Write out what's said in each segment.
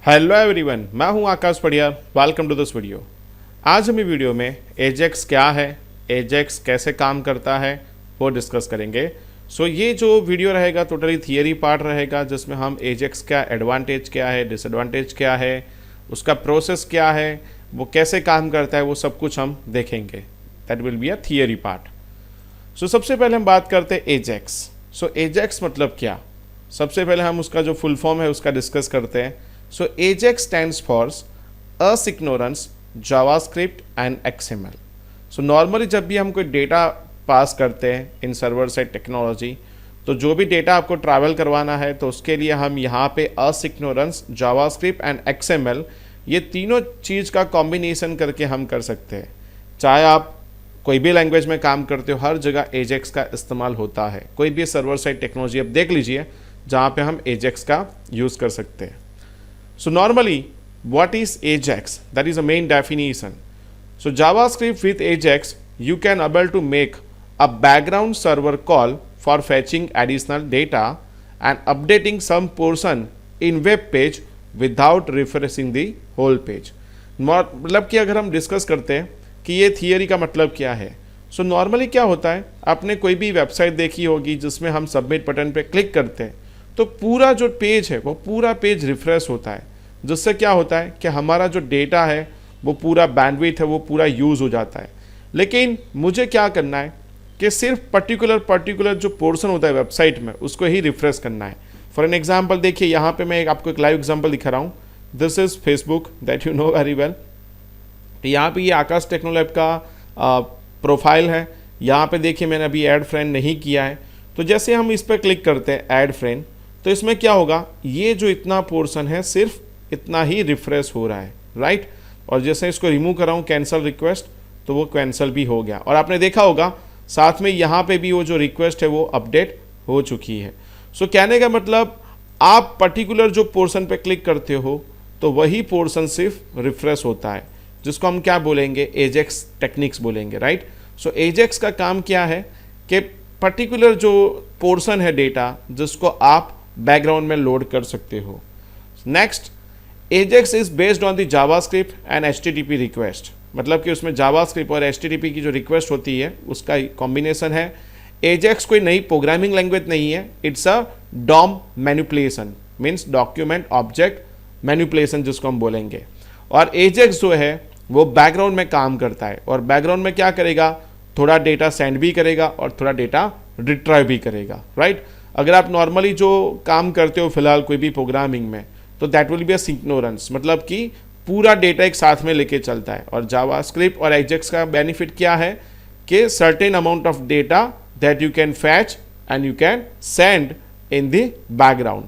Hello everyone, मैं हूं Akash Padiya. Welcome to this video. आज हम वीडियो में एजेक्स क्या है, एजेक्स कैसे काम करता है, वो डिस्कस करेंगे। ये जो वीडियो रहेगा टोटली थियरी पार्ट रहेगा, जिसमें हम एजेक्स का एडवांटेज क्या है, डिसएडवांटेज क्या है, उसका प्रोसेस क्या है, वो कैसे काम करता है, वो सब कुछ हम देखेंगे। That will be a theory part. सबसे पहले हम बात करते हैं एजेक्स। एजेक्स मतलब क्या, सबसे पहले हम उसका जो फुल फॉर्म है उसका डिस्कस करते हैं। AJAX stands for Asynchronous JavaScript and XML। Normally जब भी हम कोई डेटा पास करते हैं इन सर्वर साइड टेक्नोलॉजी, तो जो भी डेटा आपको ट्रैवल करवाना है तो उसके लिए हम यहाँ पे असिंक्रोनस, जावास्क्रिप्ट एंड XML, ये तीनों चीज़ का कॉम्बिनेशन करके हम कर सकते हैं। चाहे आप कोई भी लैंग्वेज में काम करते हो, हर जगह एजेक्स का इस्तेमाल होता है। कोई भी सर्वर साइड टेक्नोलॉजी आप देख लीजिए जहाँ पे हम एजेक्स का यूज़ कर सकते हैं। Normally, what is AJAX? That is the main definition. JavaScript with AJAX, you can able to make a background server call for fetching additional data and updating some portion in web page without refreshing the whole page. मतलब कि अगर हम discuss करते हैं कि ये theory का मतलब क्या है। नॉर्मली क्या होता है, आपने कोई भी वेबसाइट देखी होगी जिसमें हम सबमिट बटन पे क्लिक करते हैं तो पूरा जो पेज है वो पूरा पेज रिफ्रेश होता है, जिससे क्या होता है कि हमारा जो डेटा है वो पूरा बैंडविड्थ है वो पूरा यूज़ हो जाता है। लेकिन मुझे क्या करना है कि सिर्फ पर्टिकुलर जो पोर्शन होता है वेबसाइट में उसको ही रिफ्रेश करना है। फॉर एन एग्जांपल देखिए, यहाँ पे मैं आपको एक लाइव एग्जांपल दिखा रहा हूँ। This is Facebook that you know very well. यहाँ पे ये आकाश टेक्नोलैब का प्रोफाइल है। यहाँ पे देखिए मैंने अभी ऐड फ्रेंड नहीं किया है, तो जैसे हम इस पर क्लिक करते हैं ऐड फ्रेंड, तो इसमें क्या होगा, ये जो इतना पोर्शन है सिर्फ इतना ही रिफ्रेश हो रहा है, राइट। और जैसे इसको रिमूव कर रहा हूँ कैंसिल रिक्वेस्ट, तो वो कैंसिल भी हो गया। और आपने देखा होगा साथ में यहाँ पे भी वो जो रिक्वेस्ट है वो अपडेट हो चुकी है। कहने का मतलब आप पर्टिकुलर जो पोर्शन पे क्लिक करते हो तो वही पोर्शन सिर्फ रिफ्रेश होता है, जिसको हम क्या बोलेंगे, एजेक्स टेक्निक्स बोलेंगे, राइट। एजेक्स का काम क्या है कि पर्टिकुलर जो पोर्शन है डेटा जिसको आप बैकग्राउंड में लोड कर सकते हो। Next, Ajax is based on the JavaScript and HTTP request, मतलब कि उसमें जावास्क्रिप्ट और HTTP की जो रिक्वेस्ट होती है उसका कॉम्बिनेशन है। एजेक्स कोई नई प्रोग्रामिंग लैंग्वेज नहीं है, it's a DOM manipulation, means document object manipulation जिसको हम बोलेंगे। और एजेक्स जो है वो बैकग्राउंड में काम करता है, और बैकग्राउंड में क्या करेगा, थोड़ा डेटा सेंड भी करेगा और थोड़ा डेटा रिट्राइव भी करेगा, राइट। अगर आप नॉर्मली जो काम करते हो फिलहाल कोई भी प्रोग्रामिंग में, तो that will be a synchronous, मतलब कि पूरा डेटा एक साथ में लेके चलता है। और जावास्क्रिप्ट और एजेक्स का बेनिफिट क्या है कि certain amount of data that you can fetch and you can send in the background.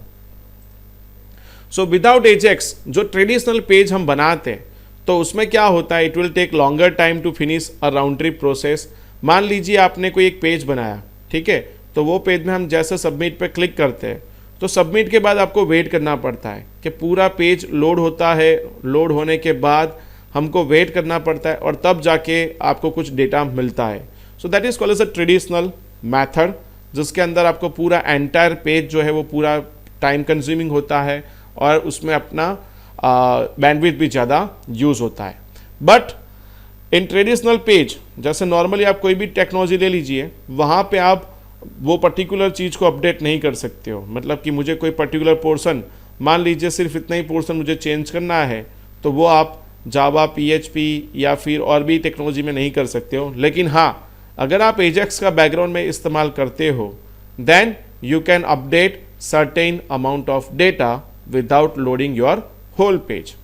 Without AJAX जो ट्रेडिशनल पेज हम बनाते हैं तो उसमें क्या होता है, it will take longer time to finish a round trip process. मान लीजिए आपने कोई एक पेज बनाया, ठीक है, तो वो पेज में हम जैसे सबमिट पे क्लिक करते हैं तो सबमिट के बाद आपको वेट करना पड़ता है कि पूरा पेज लोड होता है। लोड होने के बाद हमको वेट करना पड़ता है और तब जाके आपको कुछ डेटा मिलता है। That is called as a traditional method, जिसके अंदर आपको पूरा एंटायर पेज जो है वो पूरा टाइम कंज्यूमिंग होता है और उसमें अपना बैंडविड्थ भी ज़्यादा यूज़ होता है। बट इन ट्रेडिशनल पेज, जैसे नॉर्मली आप कोई भी टेक्नोलॉजी ले लीजिए, वहाँ पे आप वो पर्टिकुलर चीज़ को अपडेट नहीं कर सकते हो। मतलब कि मुझे कोई पर्टिकुलर पोर्शन, मान लीजिए सिर्फ इतना ही पोर्शन मुझे चेंज करना है, तो वो आप जावा, PHP या फिर और भी टेक्नोलॉजी में नहीं कर सकते हो। लेकिन हाँ, अगर आप एजेक्स का बैकग्राउंड में इस्तेमाल करते हो then you can update certain amount of data without loading your whole page.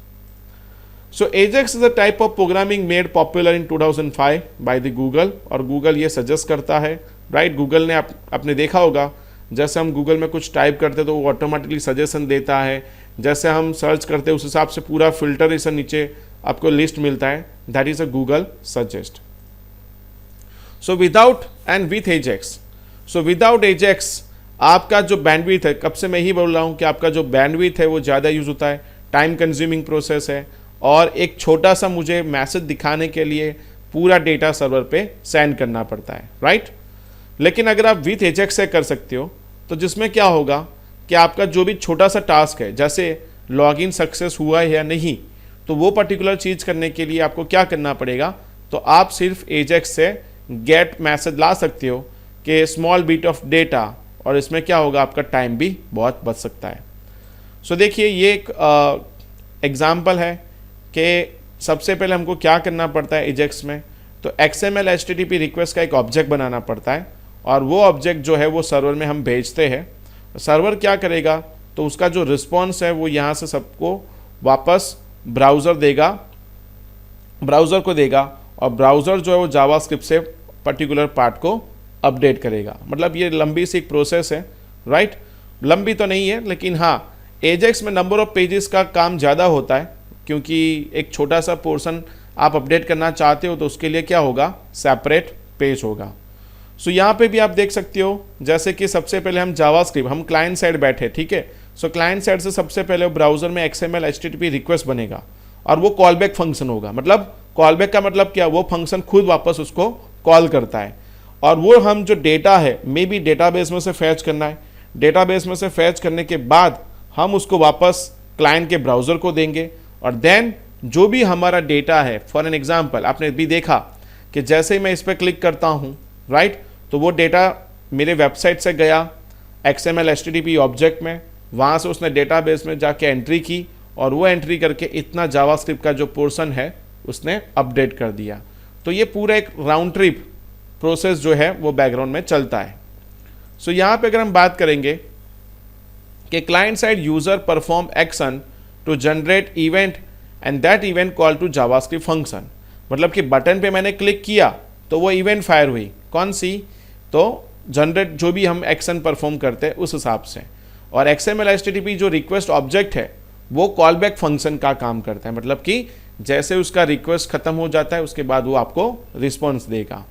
AJAX is a type of programming made popular in 2005 by the Google, और Google ये सजेस्ट करता है, राइट। गूगल ने आपने देखा होगा, जैसे हम गूगल में कुछ टाइप करते तो वो ऑटोमेटिकली सजेशन देता है। जैसे हम सर्च करते उस हिसाब से पूरा फिल्टरेशन नीचे आपको लिस्ट मिलता है, that is a Google suggest. Without and with Ajax, without Ajax आपका जो बैंडविड्थ है, कब से मैं ही बोल रहा हूँ कि आपका जो बैंडविड्थ है वो ज़्यादा यूज़ होता है, टाइम कंज्यूमिंग प्रोसेस है, और एक छोटा सा मुझे मैसेज दिखाने के लिए पूरा डेटा सर्वर पे सेंड करना पड़ता है, राइट। लेकिन अगर आप विथ एजेक्स से कर सकते हो तो जिसमें क्या होगा कि आपका जो भी छोटा सा टास्क है, जैसे लॉगिन सक्सेस हुआ है या नहीं, तो वो पर्टिकुलर चीज़ करने के लिए आपको क्या करना पड़ेगा, तो आप सिर्फ एजेक्स से गेट मैसेज ला सकते हो कि स्मॉल बिट ऑफ डेटा, और इसमें क्या होगा, आपका टाइम भी बहुत बच सकता है। सो देखिए ये एक एग्जाम्पल है कि सबसे पहले हमको क्या करना पड़ता है एजेक्स में, तो XML HTTP रिक्वेस्ट का एक ऑब्जेक्ट बनाना पड़ता है, और वो ऑब्जेक्ट जो है वो सर्वर में हम भेजते हैं। सर्वर क्या करेगा, तो उसका जो रिस्पॉन्स है वो यहाँ से सबको वापस ब्राउज़र को देगा, और ब्राउज़र जो है वो जावास्क्रिप्ट से पर्टिकुलर पार्ट को अपडेट करेगा। मतलब ये लंबी सी एक प्रोसेस है, राइट। लंबी तो नहीं है, लेकिन हाँ एजेक्स में नंबर ऑफ पेजेस का काम ज़्यादा होता है, क्योंकि एक छोटा सा पोर्शन आप अपडेट करना चाहते हो तो उसके लिए क्या होगा, सेपरेट पेज होगा। सो यहाँ पे भी आप देख सकते हो, जैसे कि सबसे पहले हम जावास्क्रिप्ट, हम क्लाइंट साइड बैठे, ठीक है। सो क्लाइंट साइड से सबसे पहले ब्राउज़र में XML HTTP रिक्वेस्ट बनेगा, और वो कॉलबैक फंक्शन होगा। मतलब कॉलबैक का मतलब क्या, वो फंक्शन खुद वापस उसको कॉल करता है, और वो हम जो डेटा है मे बी डेटाबेस में से फैच करना है। डेटाबेस में से फैच करने के बाद हम उसको वापस क्लाइंट के ब्राउज़र को देंगे, और देन जो भी हमारा डेटा है, फॉर एन एग्जांपल आपने भी देखा कि जैसे ही मैं इस पर क्लिक करता हूँ, राइट, तो वो डेटा मेरे वेबसाइट से गया XML HTTP ऑब्जेक्ट में, वहाँ से उसने डेटाबेस में जाके एंट्री की, और वो एंट्री करके इतना जावास्क्रिप्ट का जो पोर्शन है उसने अपडेट कर दिया। तो ये पूरा एक राउंड ट्रिप प्रोसेस जो है वो बैकग्राउंड में चलता है। सो यहाँ पे अगर हम बात करेंगे कि client side user perform action to generate event and that event call to JavaScript function, मतलब कि बटन पे मैंने क्लिक किया तो वो इवेंट फायर हुई, कौन सी, तो जनरेट जो भी हम एक्शन परफॉर्म करते हैं उस हिसाब से। और XML HTTP जो रिक्वेस्ट ऑब्जेक्ट है वो कॉलबैक फंक्शन का काम करता है, मतलब कि जैसे उसका रिक्वेस्ट खत्म हो जाता है उसके बाद वो आपको रिस्पॉन्स देगा।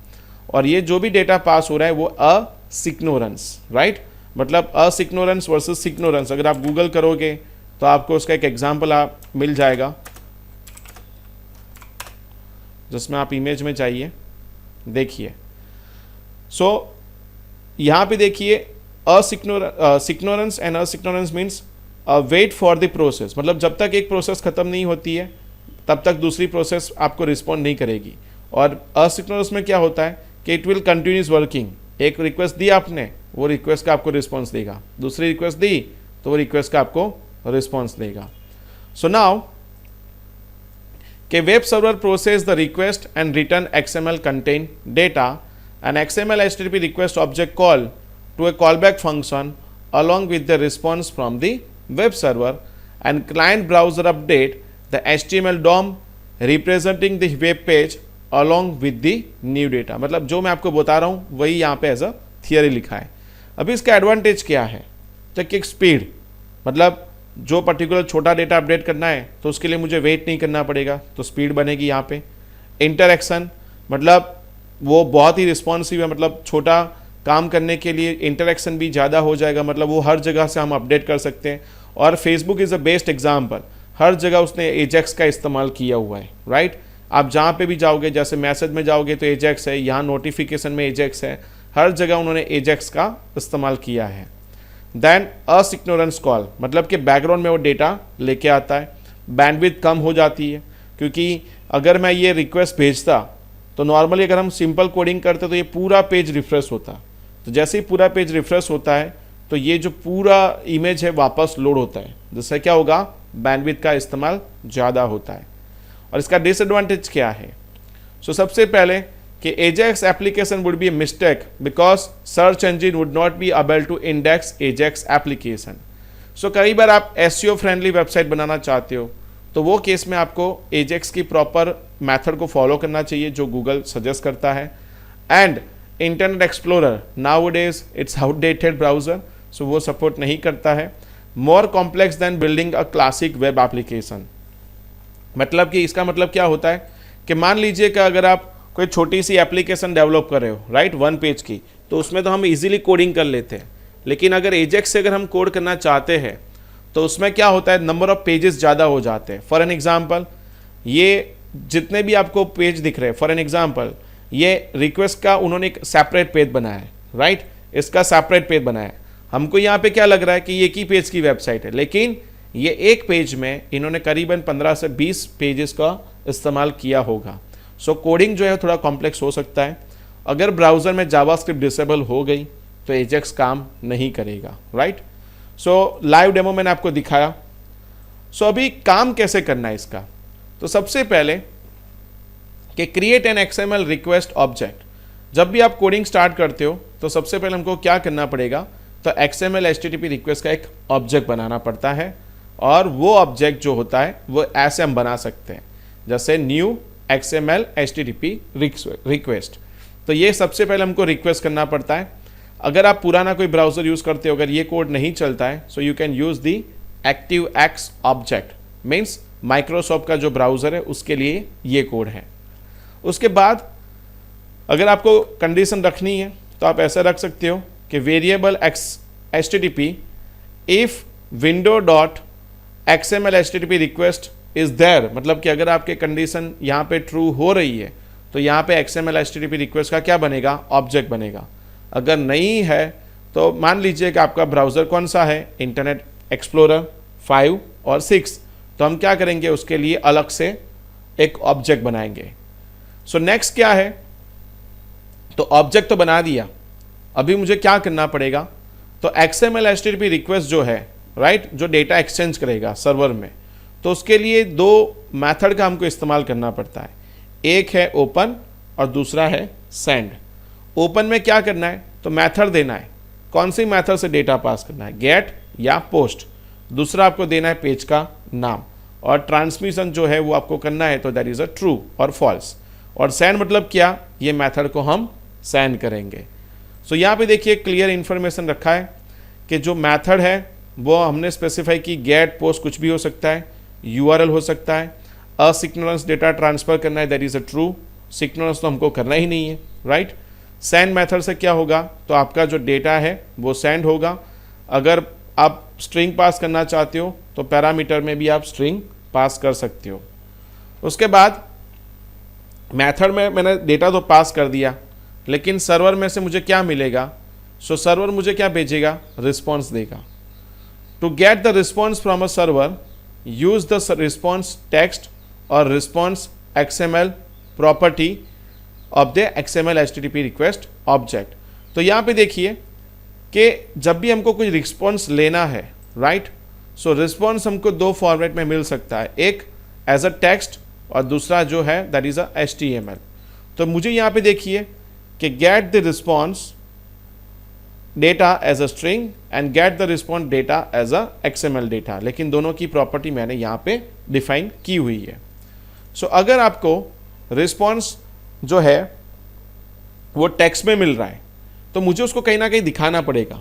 और ये जो भी डेटा पास हो रहा है वो असिग्नोरेंस, राइट, मतलब असिग्नोरेंस वर्सेस सिग्नोरेंस। अगर आप गूगल करोगे तो आपको उसका एक एग्जाम्पल मिल जाएगा, जिसमें आप इमेज में जाइए, देखिए। सो यहाँ पे देखिए synchronous and asynchronous means wait for the process, मतलब जब तक एक प्रोसेस खत्म नहीं होती है तब तक दूसरी प्रोसेस आपको रिस्पॉन्ड नहीं करेगी। और असिग्नोरेंस में क्या होता है कि इट विल कंटिन्यूस वर्किंग, एक रिक्वेस्ट दी आपने, वो रिक्वेस्ट का आपको रिस्पॉन्स देगा, दूसरी रिक्वेस्ट दी तो वो रिक्वेस्ट का आपको रिस्पॉन्स देगा। सो नाउ कि web server process the request and return XML contain data and XML HTTP request object call to a callback function along with the response from the web server, and client browser update the HTML DOM representing the web page along with the new data। मतलब जो मैं आपको बता रहा हूँ वही यहाँ पे एज अ थियरी लिखा है। अभी इसका एडवांटेज क्या है, तो कि स्पीड, मतलब जो पर्टिकुलर छोटा डेटा अपडेट करना है तो उसके लिए मुझे वेट नहीं करना पड़ेगा, तो स्पीड बनेगी यहाँ पे। इंटरैक्शन, मतलब वो बहुत ही रिस्पॉन्सिव है, मतलब छोटा काम करने के लिए इंटरैक्शन भी ज़्यादा हो जाएगा, मतलब वो हर जगह से हम अपडेट कर सकते हैं। और Facebook is a best example, हर जगह उसने एजेक्स का इस्तेमाल किया हुआ है, राइट। आप जहाँ पे भी जाओगे, जैसे मैसेज में जाओगे तो एजेक्स है, यहाँ नोटिफिकेशन में एजेक्स है, हर जगह उन्होंने एजेक्स का इस्तेमाल किया है। देन असिग्नोरेंस कॉल, मतलब कि बैकग्राउंड में वो डेटा लेके आता है, बैंडविड्थ कम हो जाती है, क्योंकि अगर मैं ये रिक्वेस्ट भेजता तो नॉर्मली अगर हम सिंपल कोडिंग करते तो ये पूरा पेज रिफ्रेश होता, तो जैसे ही पूरा पेज रिफ्रेश होता है तो ये जो पूरा इमेज है वापस लोड होता है, जिससे क्या होगा, बैंडविड्थ का इस्तेमाल ज़्यादा होता है। और इसका डिसएडवांटेज क्या है, सो सबसे पहले कि AJAX application would be a mistake because search engine would not be able to index AJAX application. So कई बार आप SEO फ्रेंडली वेबसाइट बनाना चाहते हो तो वो केस में आपको एजेक्स की प्रॉपर मेथड को फॉलो करना चाहिए जो गूगल सजेस्ट करता है। And Internet Explorer nowadays it's outdated browser, so वो सपोर्ट नहीं करता है। More complex than building a classic web application, मतलब कि इसका मतलब क्या होता है कि मान लीजिए कि अगर आप कोई छोटी सी एप्लीकेशन डेवलप कर रहे हो, राइट, 1 पेज की, तो उसमें तो हम इजीली कोडिंग कर लेते हैं। लेकिन अगर एजेक्स से अगर हम कोड करना चाहते हैं तो उसमें क्या होता है, नंबर ऑफ पेजेस ज़्यादा हो जाते हैं। फॉर एन एग्जांपल, ये जितने भी आपको पेज दिख रहे हैं, फॉर एन एग्जांपल ये रिक्वेस्ट का उन्होंने एक सेपरेट पेज बनाया है, राइट, इसका सेपरेट पेज बनाया है। हमको यहाँ पे क्या लग रहा है कि एक ही पेज की वेबसाइट है, लेकिन ये एक पेज में इन्होंने करीबन 15 से 20 पेजेस का इस्तेमाल किया होगा। सो कोडिंग जो है थोड़ा कॉम्प्लेक्स हो सकता है। अगर ब्राउज़र में जावास्क्रिप्ट डिसेबल हो गई तो एजेक्स काम नहीं करेगा, राइट। सो लाइव डेमो मैंने आपको दिखाया। सो अभी काम कैसे करना है इसका, तो सबसे पहले कि create an XML request object. जब भी आप कोडिंग स्टार्ट करते हो तो सबसे पहले हमको क्या करना पड़ेगा, तो XML HTTP रिक्वेस्ट का एक ऑब्जेक्ट बनाना पड़ता है। और वो ऑब्जेक्ट जो होता है वो ऐसे हम बना सकते हैं, जैसे न्यू XML HTTP रिक्वेस्ट। तो ये सबसे पहले हमको रिक्वेस्ट करना पड़ता है। अगर आप पुराना कोई ब्राउज़र यूज़ करते हो, अगर ये कोड नहीं चलता है, so you can use the ActiveX object, means Microsoft का जो ब्राउज़र है उसके लिए ये कोड है। उसके बाद अगर आपको कंडीशन रखनी है तो आप ऐसा रख सकते हो कि variable HTTP if window dot XML HTTP request is there, मतलब कि अगर आपके कंडीशन यहाँ पे ट्रू हो रही है तो यहाँ पे XML HTTP रिक्वेस्ट का क्या बनेगा, ऑब्जेक्ट बनेगा। अगर नहीं है तो मान लीजिए कि आपका ब्राउज़र कौन सा है, इंटरनेट एक्सप्लोरर 5 और 6, तो हम क्या करेंगे, उसके लिए अलग से एक ऑब्जेक्ट बनाएंगे। सो नेक्स्ट क्या है, तो ऑब्जेक्ट तो बना दिया, अभी मुझे क्या करना पड़ेगा, तो XML HTTP रिक्वेस्ट जो है, राइट, जो डेटा एक्सचेंज करेगा सर्वर में, तो उसके लिए दो मेथड का हमको इस्तेमाल करना पड़ता है। एक है ओपन और दूसरा है सेंड। ओपन में क्या करना है, तो मेथड देना है, कौन सी मेथड से डेटा पास करना है, गेट या पोस्ट। दूसरा आपको देना है पेज का नाम, और ट्रांसमिशन जो है वो आपको करना है, तो दैट इज अ ट्रू और फॉल्स। और सेंड मतलब क्या, ये मेथड को हम सेंड करेंगे। सो यहाँ पे देखिए क्लियर इन्फॉर्मेशन रखा है कि जो मेथड है वो हमने स्पेसिफाई की, गेट पोस्ट कुछ भी हो सकता है, URL हो सकता है, असिंक्रोनस डेटा ट्रांसफर करना है, that is a true, synchronous तो हमको करना ही नहीं है, राइट। सेंड मेथड से क्या होगा, तो आपका जो डेटा है वो सेंड होगा। अगर आप स्ट्रिंग पास करना चाहते हो तो पैरामीटर में भी आप स्ट्रिंग पास कर सकते हो। उसके बाद मेथड में मैंने डेटा तो पास कर दिया, लेकिन सर्वर में से मुझे क्या मिलेगा, सो सर्वर मुझे क्या भेजेगा, रिस्पॉन्स देगा। To get the response from a server use the response text और response XML property of the XML HTTP request object. तो यहाँ पे देखिए कि जब भी हमको कुछ रिस्पॉन्स लेना है, राइट, सो रिस्पॉन्स हमको दो फॉर्मेट में मिल सकता है, एक एज अ टेक्स्ट और दूसरा जो है दैट इज अ HTML। तो मुझे यहाँ पे देखिए कि get the response data as a string and get the response data as a XML data, लेकिन दोनों की प्रॉपर्टी मैंने यहाँ पे डिफाइन की हुई है। सो अगर आपको रिस्पॉन्स जो है वो टेक्स्ट में मिल रहा है तो मुझे उसको कहीं ना कहीं दिखाना पड़ेगा।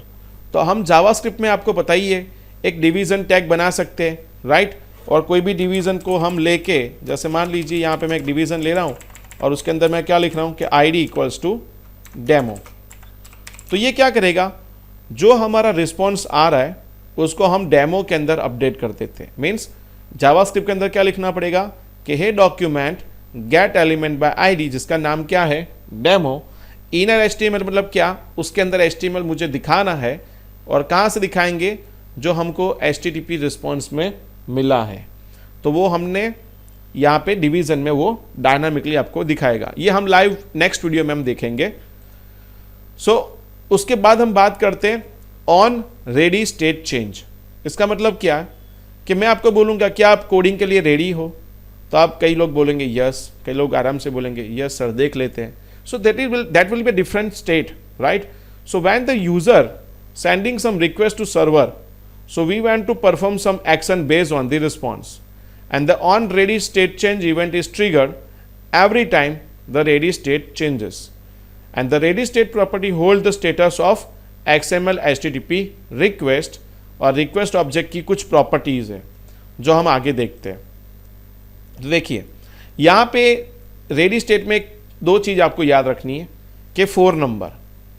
तो हम जावास्क्रिप्ट में आपको बताइए एक डिवीज़न टैग बना सकते हैं, राइट। और कोई भी डिवीज़न को हम लेके, जैसे मान लीजिए यहाँ पे मैं एक डिवीज़न ले रहा हूँ और उसके अंदर मैं क्या लिख रहा हूँ कि ID इक्वल्स टू डेमो। तो ये क्या करेगा, जो हमारा रिस्पॉन्स आ रहा है उसको हम डेमो के अंदर अपडेट कर देते हैं। मीन्स जावास्क्रिप्ट के अंदर क्या लिखना पड़ेगा कि हे document get element by ID, जिसका नाम क्या है, डेमो। इनर HTML मतलब क्या, उसके अंदर HTML मुझे दिखाना है, और कहाँ से दिखाएंगे, जो हमको HTTP रिस्पॉन्स में मिला है, तो वो हमने यहाँ पे डिवीज़न में वो डायनामिकली आपको दिखाएगा। ये हम लाइव नेक्स्ट वीडियो में हम देखेंगे। उसके बाद हम बात करते हैं ऑन रेडी स्टेट चेंज। इसका मतलब क्या कि मैं आपको बोलूँगा क्या आप कोडिंग के लिए रेडी हो, तो आप कई लोग बोलेंगे यस, कई लोग आराम से बोलेंगे यस सर देख लेते हैं। So that will be a different state, right? So when the user sending some request to server, so we want to perform some action based on the response, and the on ready state change event is triggered every time the ready state changes, and the ready state property holds the status of XML HTTP request, और request object की कुछ properties है जो हम आगे देखते हैं। तो देखिए यहाँ पे रेडी स्टेट में दो चीज़ आपको याद रखनी है कि 4 नंबर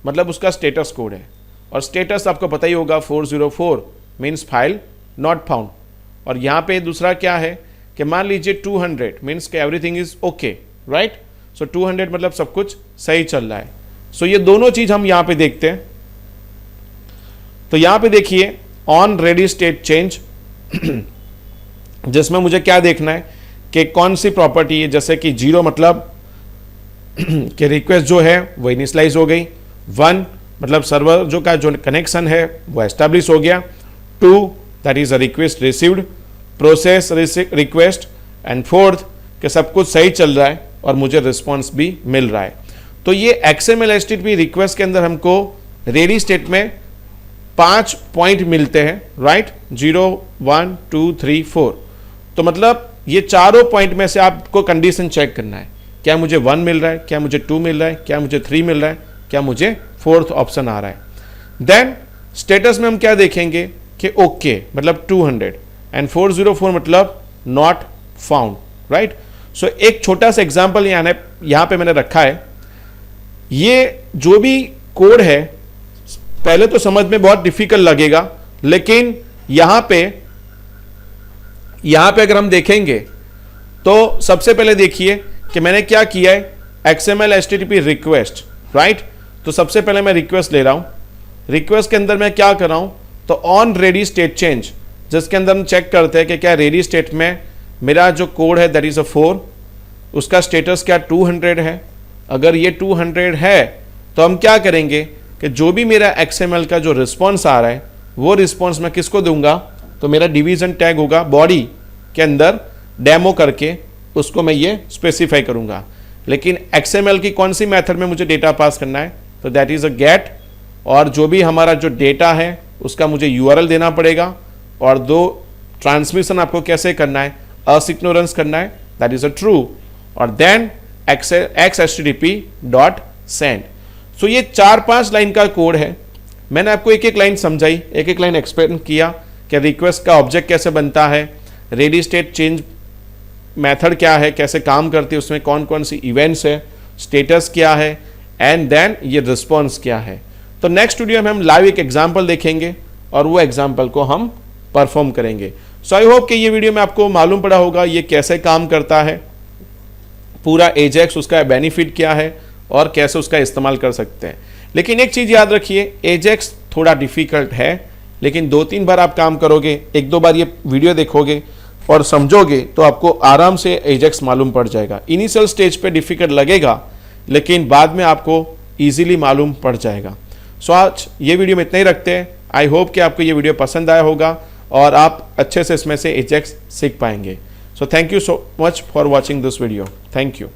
मतलब उसका स्टेटस कोड है, और स्टेटस आपको पता ही होगा 404 मीन्स फाइल नॉट फाउंड। और यहाँ पे दूसरा क्या है कि मान लीजिए 200 मीन्स कि एवरीथिंग इज ओके, राइट। सो 200 मतलब सब कुछ सही चल रहा है। सो ये दोनों चीज़ हम यहाँ पे देखते हैं। तो यहाँ पे देखिए ऑन रेडी स्टेट चेंज, जिसमें मुझे क्या देखना है कि कौन सी प्रॉपर्टी है, जैसे कि 0 मतलब कि रिक्वेस्ट जो है वो इनिशियलाइज हो गई, 1 मतलब सर्वर जो का जो कनेक्शन है वो एस्टैब्लिश हो गया, 2 that is a request received, process request, and 4th कि सब कुछ सही चल रहा है और मुझे रिस्पॉन्स भी मिल रहा है। तो ये XML HTTP रिक्वेस्ट के अंदर हमको रेडी स्टेट में 5 पॉइंट मिलते हैं, राइट, 0 1 2 3 4। तो मतलब ये चारों पॉइंट में से आपको कंडीशन चेक करना है, क्या मुझे 1 मिल रहा है, क्या मुझे 2 मिल रहा है, क्या मुझे 3 मिल रहा है, क्या मुझे 4th ऑप्शन आ रहा है। देन स्टेटस में हम क्या देखेंगे कि ओके मतलब 200 एंड 404 मतलब नॉट फाउंड, राइट। सो एक छोटा सा एग्जांपल यहां पे मैंने रखा है। ये जो भी कोड है पहले तो समझ में बहुत डिफिकल्ट लगेगा, लेकिन यहां पे अगर हम देखेंगे तो सबसे पहले देखिए कि मैंने क्या किया है, XML HTTP रिक्वेस्ट, राइट। तो सबसे पहले मैं रिक्वेस्ट ले रहा हूं, रिक्वेस्ट के अंदर मैं क्या कर रहा हूं, तो ऑन रेडी स्टेट चेंज, जिसके अंदर हम चेक करते हैं कि क्या रेडी स्टेट में मेरा जो कोड है दैट इज अ 4, उसका स्टेटस क्या 200 है। अगर ये 200 है तो हम क्या करेंगे कि जो भी मेरा XML का जो रिस्पॉन्स आ रहा है वो रिस्पॉन्स मैं किसको दूंगा, तो मेरा डिवीजन टैग होगा बॉडी के अंदर डेमो करके उसको मैं ये स्पेसिफाई करूंगा। लेकिन XML की कौन सी मेथड में मुझे डेटा पास करना है, तो दैट इज अ गेट, और जो भी हमारा जो डेटा है उसका मुझे URL देना पड़ेगा, और 2 ट्रांसमिशन आपको कैसे करना है, असिक्नोरेंस करना है, दैट इज अ ट्रू, और देन XHTTP डॉट सेंड। सो ये 4-5 लाइन का कोड है। मैंने आपको एक एक लाइन समझाई, एक एक लाइन एक्सप्लेन किया कि रिक्वेस्ट का ऑब्जेक्ट कैसे बनता है, रेडी स्टेट चेंज मेथड क्या है, कैसे काम करती है, उसमें कौन कौन सी इवेंट्स है, स्टेटस क्या है, एंड देन ये रिस्पॉन्स क्या है। तो नेक्स्ट वीडियो में हम लाइव एक एग्जाम्पल देखेंगे और वो एग्जाम्पल को हम परफॉर्म करेंगे। सो आई होप कि ये वीडियो में आपको मालूम पड़ा होगा ये कैसे काम करता है, पूरा एजेक्स, उसका बेनिफिट क्या है और कैसे उसका इस्तेमाल कर सकते हैं। लेकिन एक चीज़ याद रखिए, एजेक्स थोड़ा डिफिकल्ट है, लेकिन 2-3 बार आप काम करोगे, 1-2 बार ये वीडियो देखोगे और समझोगे तो आपको आराम से एजेक्स मालूम पड़ जाएगा। इनिशियल स्टेज पे डिफिकल्ट लगेगा, लेकिन बाद में आपको ईजिली मालूम पड़ जाएगा। सो आज ये वीडियो में इतना ही रखते हैं। आई होप कि आपको ये वीडियो पसंद आया होगा और आप अच्छे से इसमें से एजेक्स सीख पाएंगे। So thank you so much for watching this video. Thank you.